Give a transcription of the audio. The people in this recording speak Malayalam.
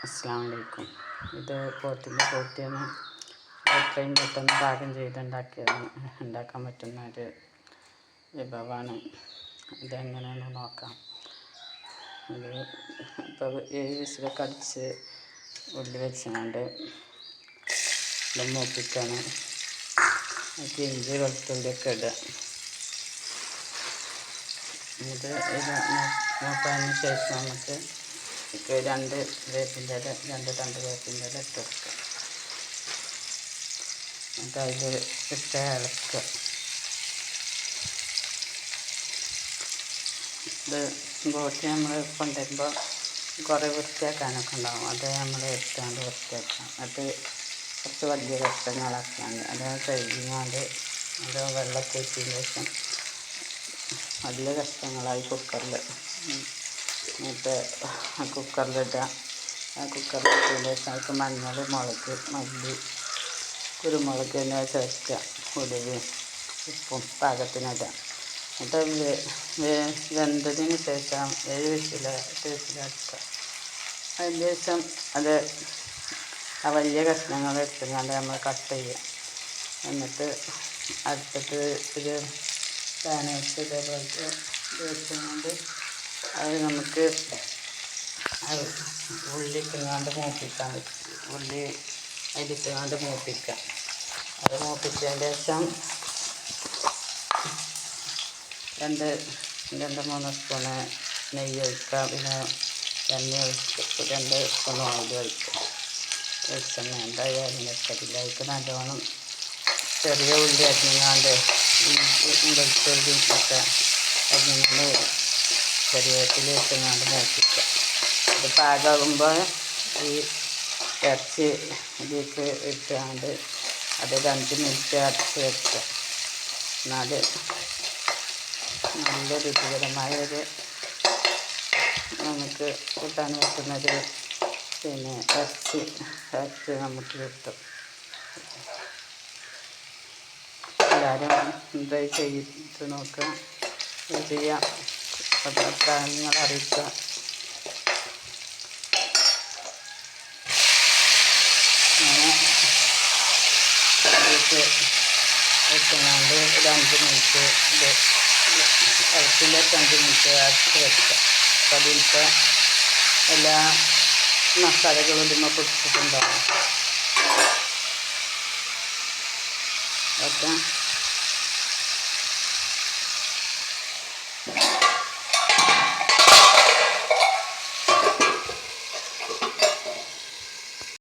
അസ്സലാമു അലൈക്കും. ഇത് പോത്തിൻ്റെ പോത്തിയാണ്. എത്രയും പെട്ടെന്ന് പാകം ഉണ്ടാക്കാൻ പറ്റുന്ന ഒരു വിഭവമാണ്. ഇതെങ്ങനെയാണെന്ന് നോക്കാം. ഇത് ഇപ്പോൾ 7 വിസിലൊക്കെ അടിച്ച് ഉള്ളി വെച്ചുകൊണ്ട് ഇത് മൂപ്പിക്കാണ്. അതിലേക്ക് ഇഞ്ചി വെളുത്തുള്ളിയൊക്കെ ഇടുക. ഇത് മൂപ്പതിന് ശേഷം നമുക്ക് രണ്ട് വേപ്പിൻ്റെ ഇല രണ്ട് വേപ്പിൻ്റെ ഇല ഇട്ട് കൊടുക്കുക. എന്നിട്ട് അതിൽ ഇട്ട് ഇളക്കുക. ഇത് ബോട്ടി നമ്മൾ കൊണ്ടുവരുമ്പോൾ കുറേ വൃത്തിയാക്കാനൊക്കെ ഉണ്ടാകും. അത് നമ്മൾ എടുത്തുകൊണ്ട് വൃത്തിയാക്കാം. അത് കുറച്ച് വലിയ കഷ്ണങ്ങളാക്കിയാണ് അത് കഴുകിയാണ്ട് അത് വെള്ളമൊക്കെ വെച്ചതിന് ശേഷം വലിയ കഷ്ണങ്ങളായി കുക്കറിൽ എന്നിട്ട് കുക്കറിലിടുക. കുക്കറിലിട്ടതിന് ശേഷം അതിലേക്ക് മഞ്ഞൾ, മുളക്, മല്ലി, കുരുമുളക് എന്നിവ ചേർക്കുക. ഉലുവയും ഉപ്പും പാകത്തിനിടുക. എന്നിട്ട് വെന്തതിന് ശേഷം 7 വിസിലടിക്കുക. അതിന് ശേഷം അത് ആ വലിയ കഷ്ണങ്ങൾ എടുത്തുകൊണ്ട് നമ്മൾ കട്ട് ചെയ്യുക. എന്നിട്ട് അടുപ്പത്ത് ഒരു പാൻ വെച്ച് ഇതേപോലത്തെ വെച്ചുകൊണ്ട് അത് നമുക്ക് ഉള്ളി ഇട്ടുകൊണ്ട് മൂപ്പിക്കാൻ പറ്റും. ഉള്ളി അതിലിട്ടുകൊണ്ട് മൂപ്പിക്കാം. അത് മൂപ്പിച്ചതിന് ശേഷം രണ്ട് മൂന്ന് സ്പൂണ് നെയ്യ് ഒഴിക്കുക. പിന്നെ എണ്ണ ഒഴിക്കുക. 2 സ്പൂൺ ഓയിൽ ഒഴിക്കുക. വെളിച്ചെണ്ണ എന്തായാലും വെക്കത്തില്ല. അതിലേക്ക് നല്ലോണം ചെറിയ ഉള്ളി അരിഞ്ഞാണ്ട് വെളുത്തുള്ളി ഒക്കെ അരിഞ്ഞാണ്ട് കരിവേപ്പില ഇട്ടുകൊണ്ട് മൂപ്പിക്കുക. അത് പാകമാകുമ്പോൾ ഈ ഇറച്ചി ഇതിലേക്ക് ഇട്ടുകൊണ്ട് അതൊരു 5 മിനിറ്റ് അടച്ച് വെക്കുക. എന്നാൽ നല്ല രുചികരമായൊരു നമുക്ക് കൂട്ടാൻ പറ്റുന്നൊരു ഇറച്ചി നമുക്ക് കിട്ടും. എല്ലാവരും ട്രൈ ചെയ്ത് നോക്കുക. ചെയ്യാം. അഭിപ്രായങ്ങൾ അറിയിക്കുക. അങ്ങനെ ഇതിലേക്ക് വെച്ചുകൊണ്ട് ഒരു 5 മിനിറ്റ് ഇറച്ചിൻ്റെ 5 മിനിറ്റ് അടച്ച് വെക്കുക. അപ്പോൾ അതിലത്തെ എല്ലാ മസാലകളും ഇതിന്മേൽ പിടിച്ചിട്ടുണ്ടാകും. ഓക്കെ.